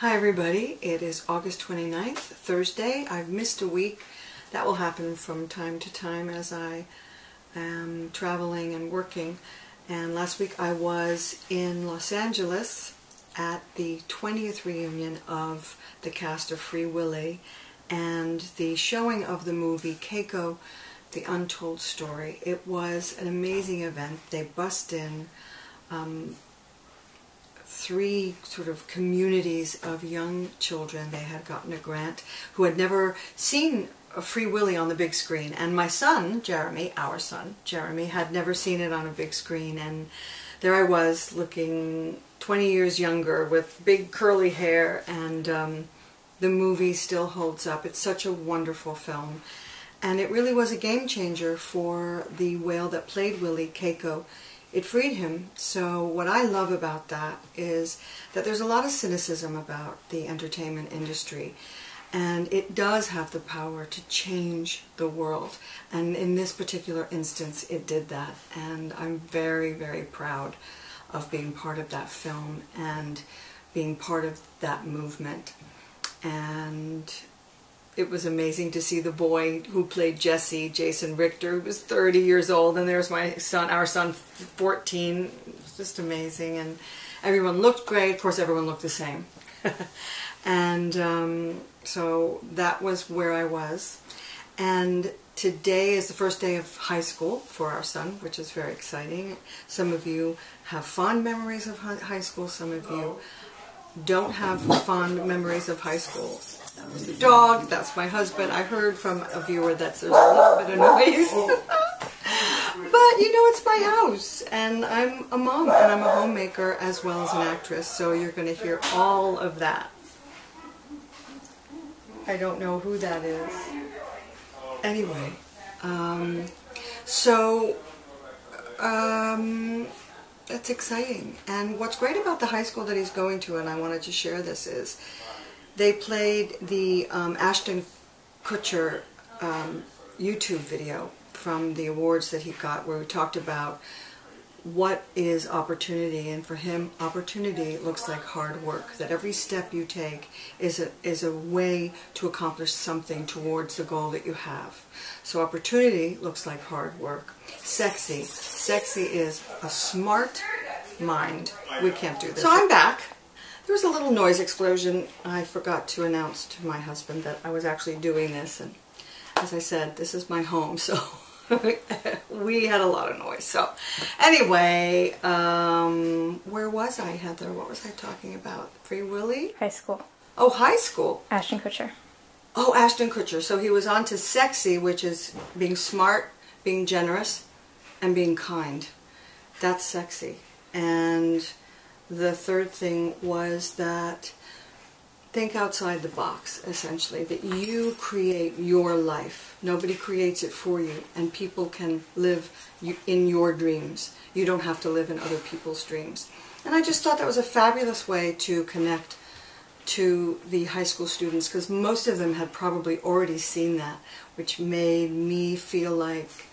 Hi everybody, it is August 29th, Thursday. I've missed a week. That will happen from time to time as I am traveling and working. And last week I was in Los Angeles at the 20th reunion of the cast of Free Willy and the showing of the movie Keiko, The Untold Story. It was an amazing event. They bussed in three sort of communities of young children. They had gotten a grant who had never seen a Free Willy on the big screen, and my son Jeremy, our son Jeremy, had never seen it on a big screen, and there I was looking 20 years younger with big curly hair, and the movie still holds up. It's such a wonderful film, and it really was a game changer for the whale that played Willy, Keiko. It freed him. So what I love about that is that there's a lot of cynicism about the entertainment industry, and it does have the power to change the world, and in this particular instance it did that, and I'm very, very proud of being part of that film and being part of that movement. And it was amazing to see the boy who played Jesse, Jason Richter, who was 30 years old, and there's my son, our son, 14. It was just amazing, and everyone looked great. Of course, everyone looked the same. And so that was where I was. And today is the first day of high school for our son, which is very exciting. Some of you have fond memories of high school. Some of you don't have fond memories of high school. That was the dog. That's my husband. I heard from a viewer that there's a little bit of noise. But, you know, it's my house. And I'm a mom, and I'm a homemaker as well as an actress. So you're going to hear all of that. I don't know who that is. Anyway. That's exciting. And what's great about the high school that he's going to, and I wanted to share this, is they played the Ashton Kutcher YouTube video from the awards that he got, where we talked about what is opportunity, and for him opportunity looks like hard work, that every step you take is a way to accomplish something towards the goal that you have. So opportunity looks like hard work. Sexy is a smart mind. We can't do this. So I'm back. There was a little noise explosion. I forgot to announce to my husband that I was actually doing this, and as I said, this is my home, so we had a lot of noise. So anyway, where was I, Heather? What was I talking about? Free Willy? High school. Oh, high school. Ashton Kutcher. Oh, Ashton Kutcher. So he was on to sexy, which is being smart, being generous, and being kind. That's sexy. And the third thing was that think outside the box, essentially, that you create your life. Nobody creates it for you, and people can live in your dreams. You don't have to live in other people's dreams. And I just thought that was a fabulous way to connect to the high school students, because most of them had probably already seen that, which made me feel like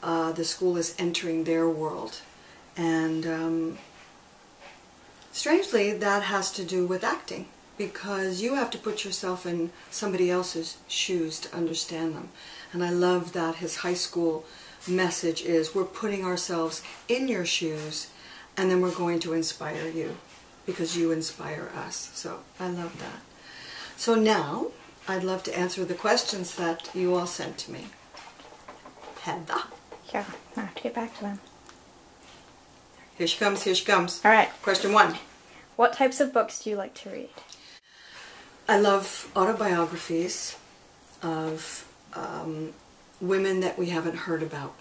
the school is entering their world. And strangely, that has to do with acting, because you have to put yourself in somebody else's shoes to understand them. And I love that his high school message is, we're putting ourselves in your shoes, and then we're going to inspire you, because you inspire us. So I love that. So now, I'd love to answer the questions that you all sent to me. Heather. Yeah, I have to get back to them. Here she comes, here she comes. All right. Question 1. What types of books do you like to read? I love autobiographies of women that we haven't heard about.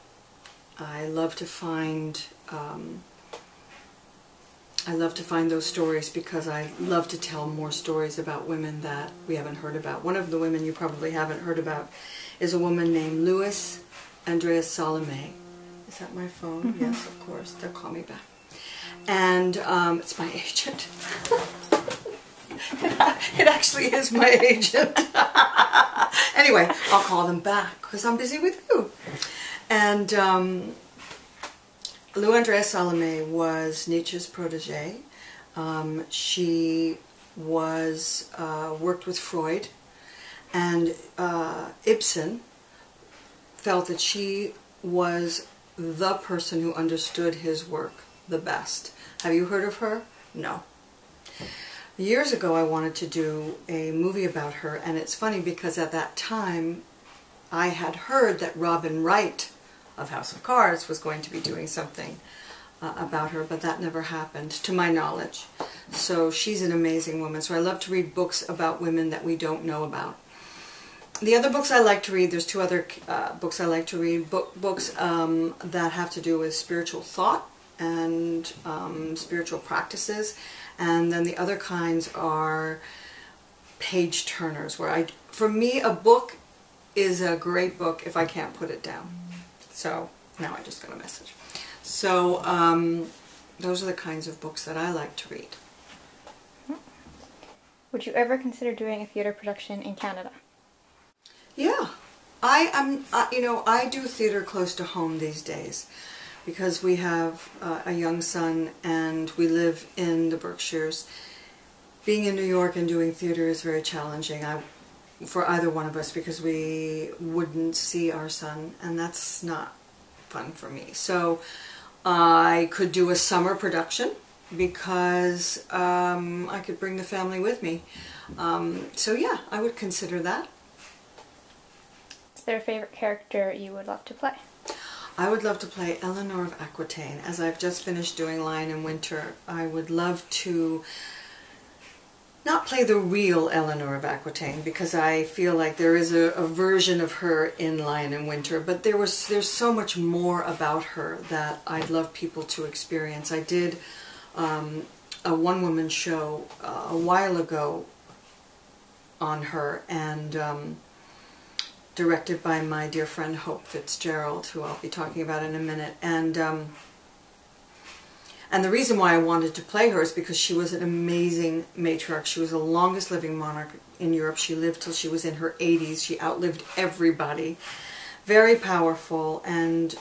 I love to find those stories, because I love to tell more stories about women that we haven't heard about. One of the women you probably haven't heard about is a woman named Louis Andreas Salome. Is that my phone? Mm-hmm. Yes, of course. They'll call me back. And it's my agent. It actually is my agent. Anyway, I'll call them back because I'm busy with you. And Lou Andrea Salome was Nietzsche's protege. She was worked with Freud, and Ibsen felt that she was the person who understood his work the best. Have you heard of her? No. Years ago I wanted to do a movie about her, and it's funny because at that time I had heard that Robin Wright of House of Cards was going to be doing something about her, but that never happened, to my knowledge. So she's an amazing woman. So I love to read books about women that we don't know about. The other books I like to read, there's two other books I like to read, books that have to do with spiritual thought and spiritual practices, and then the other kinds are page turners, where for me a book is a great book if I can't put it down. So now I just got a message. So those are the kinds of books that I like to read. Would you ever consider doing a theater production in Canada? Yeah, I do theater close to home these days because we have a young son and we live in the Berkshires. Being in New York and doing theater is very challenging for either one of us because we wouldn't see our son, and that's not fun for me. So I could do a summer production because I could bring the family with me. So yeah, I would consider that. Is there a favorite character you would love to play? I would love to play Eleanor of Aquitaine. As I've just finished doing Lion in Winter, I would love to not play the real Eleanor of Aquitaine because I feel like there is a version of her in Lion in Winter, but there's so much more about her that I'd love people to experience. I did a one-woman show a while ago on her, and directed by my dear friend Hope Fitzgerald, who I'll be talking about in a minute. And the reason why I wanted to play her is because she was an amazing matriarch. She was the longest living monarch in Europe. She lived till she was in her 80s. She outlived everybody. Very powerful, and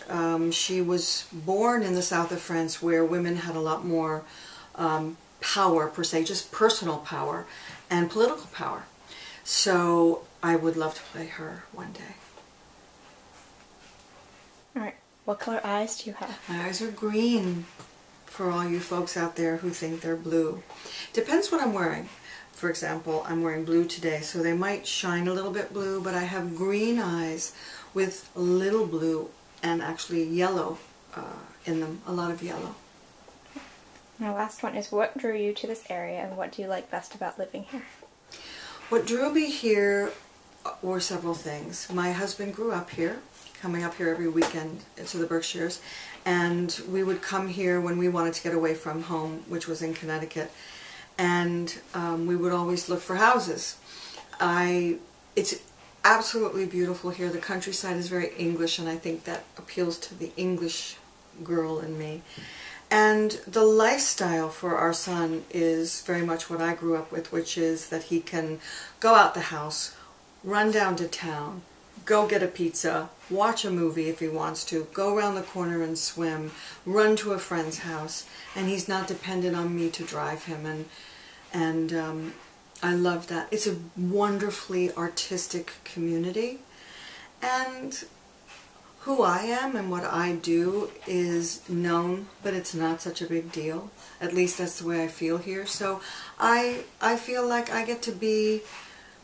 she was born in the south of France where women had a lot more power per se, just personal power and political power. So I would love to play her one day. Alright, what color eyes do you have? My eyes are green, for all you folks out there who think they're blue. Depends what I'm wearing. For example, I'm wearing blue today, so they might shine a little bit blue, but I have green eyes with a little blue and actually yellow in them, a lot of yellow. My last one is, what drew you to this area and what do you like best about living here? What drew me here were several things. My husband grew up here, coming up here every weekend to the Berkshires, and we would come here when we wanted to get away from home, which was in Connecticut, and we would always look for houses. It's absolutely beautiful here. The countryside is very English, and I think that appeals to the English girl in me. And the lifestyle for our son is very much what I grew up with, which is that he can go out the house, run down to town, go get a pizza, watch a movie if he wants to, go around the corner and swim, run to a friend's house, and he's not dependent on me to drive him. And I love that. It's a wonderfully artistic community, and who I am and what I do is known, but it's not such a big deal. At least that's the way I feel here. So I feel like I get to be,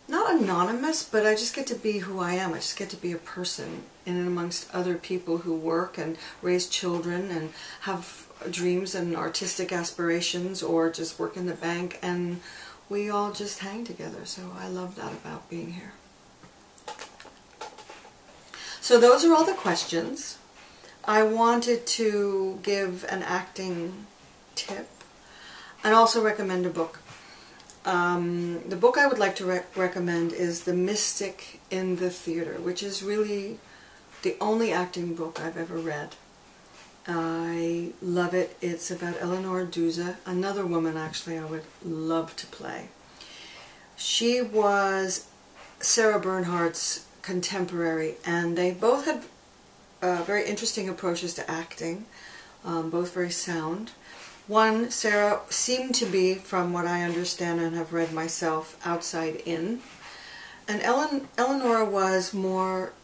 not anonymous, but I just get to be who I am. I just get to be a person in and amongst other people who work and raise children and have dreams and artistic aspirations, or just work in the bank, and we all just hang together. So I love that about being here. So those are all the questions. I wanted to give an acting tip and also recommend a book. The book I would like to recommend is The Mystic in the Theater, which is really the only acting book I've ever read. I love it. It's about Eleanor Duse, another woman actually I would love to play. She was Sarah Bernhardt's contemporary, and they both had very interesting approaches to acting, both very sound. One, Sarah seemed to be, from what I understand and have read myself, outside in. And Eleanor was more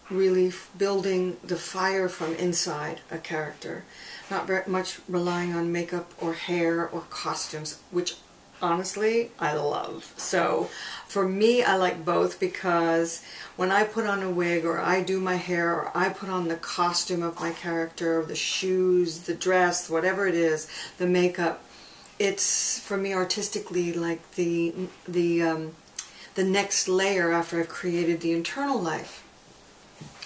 really building the fire from inside a character, not very much relying on makeup or hair or costumes, which honestly I love. So for me, I like both, because when I put on a wig or I do my hair or I put on the costume of my character, the shoes, the dress, whatever it is, the makeup, it's for me artistically like the next layer after I've created the internal life.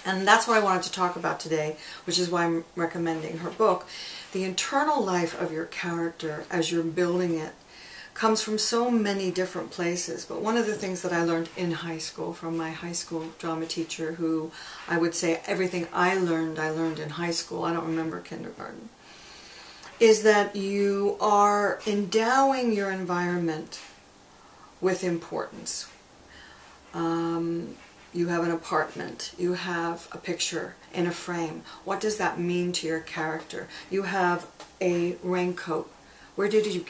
And that's what I wanted to talk about today, which is why I'm recommending her book. The internal life of your character as you're building it comes from so many different places. But one of the things that I learned in high school from my high school drama teacher, who I would say everything I learned in high school, I don't remember kindergarten, is that you are endowing your environment with importance. You have an apartment, you have a picture in a frame. What does that mean to your character? You have a raincoat. Where did you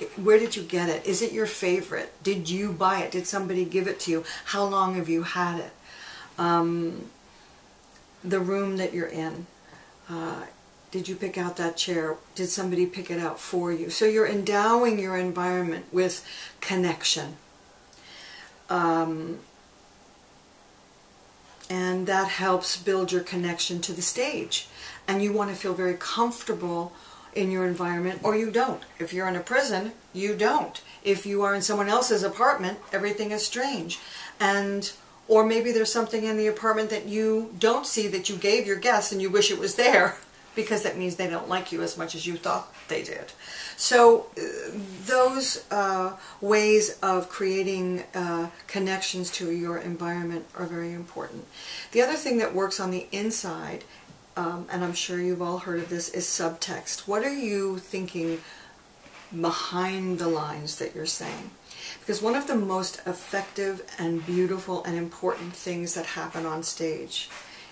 get it? Is it your favorite? Did you buy it? Did somebody give it to you? How long have you had it? The room that you're in. Did you pick out that chair? Did somebody pick it out for you? So you're endowing your environment with connection. And that helps build your connection to the stage. And you want to feel very comfortable in your environment, or you don't. If you're in a prison, you don't. If you are in someone else's apartment, everything is strange. Or maybe there's something in the apartment that you don't see that you gave your guests and you wish it was there, because that means they don't like you as much as you thought they did. So those ways of creating connections to your environment are very important. The other thing that works on the inside, and I'm sure you've all heard of this, is subtext. What are you thinking behind the lines that you're saying? Because one of the most effective and beautiful and important things that happen on stage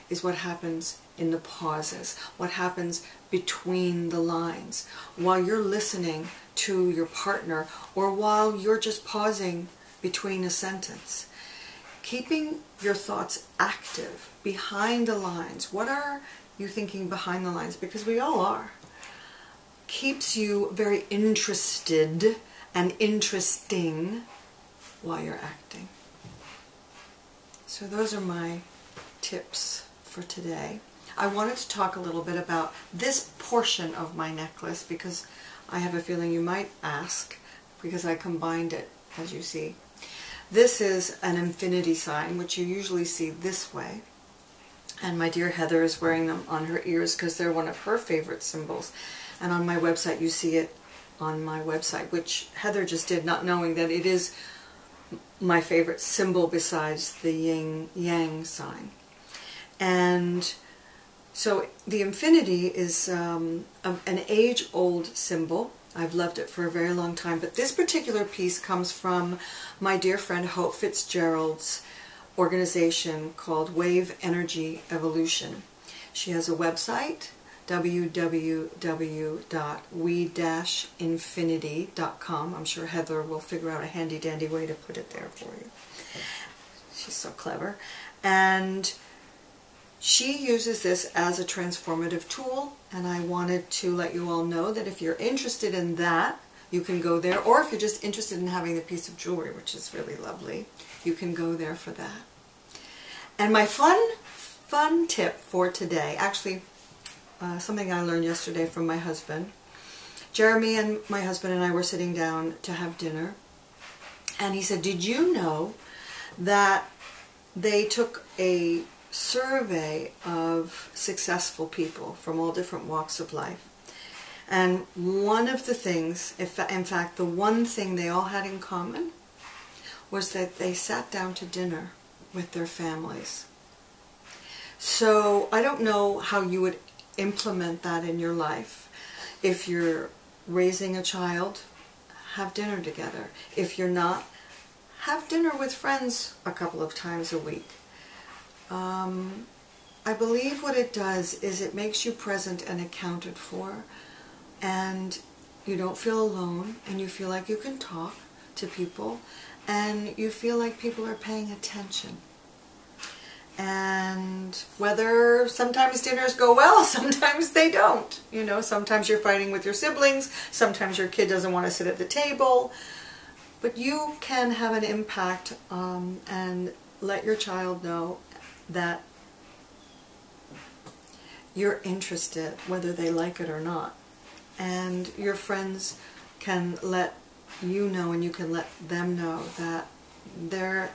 is what happens in the pauses, what happens between the lines, while you're listening to your partner, or while you're just pausing between a sentence. Keeping your thoughts active behind the lines. What are you thinking behind the lines? Because we all are. Keeps you very interested and interesting while you're acting. So those are my tips for today. I wanted to talk a little bit about this portion of my necklace, because I have a feeling you might ask, because I combined it, as you see. This is an infinity sign, which you usually see this way. And my dear Heather is wearing them on her ears because they're one of her favorite symbols. And on my website, you see it on my website, which Heather just did, not knowing that it is my favorite symbol besides the yin-yang sign. And so the infinity is an age-old symbol. I've loved it for a very long time. But this particular piece comes from my dear friend Hope Fitzgerald's organization called Wave Energy Evolution. She has a website, www.we-infinity.com. I'm sure Heather will figure out a handy-dandy way to put it there for you. She's so clever. And she uses this as a transformative tool, and I wanted to let you all know that if you're interested in that, you can go there, or if you're just interested in having the piece of jewelry, which is really lovely, you can go there for that. And my fun tip for today, actually something I learned yesterday from my husband. Jeremy and my husband and I were sitting down to have dinner, and he said, did you know that they took a survey of successful people from all different walks of life? And one of the things, in fact, the one thing they all had in common was that they sat down to dinner with their families. So I don't know how you would implement that in your life. If you're raising a child, have dinner together. If you're not, have dinner with friends a couple of times a week. I believe what it does is it makes you present and accounted for, and you don't feel alone, and you feel like you can talk to people, and you feel like people are paying attention. And whether sometimes dinners go well, sometimes they don't. You know, sometimes you're fighting with your siblings, sometimes your kid doesn't want to sit at the table, but you can have an impact and let your child know that you're interested, whether they like it or not. And your friends can let you know, and you can let them know, that their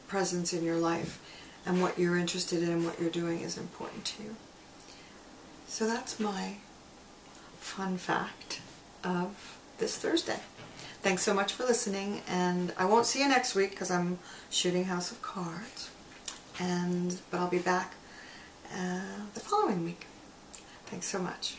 presence in your life and what you're interested in and what you're doing is important to you. So that's my fun fact of this Thursday. Thanks so much for listening, and I won't see you next week because I'm shooting House of Cards, but I'll be back the following week. Thanks so much.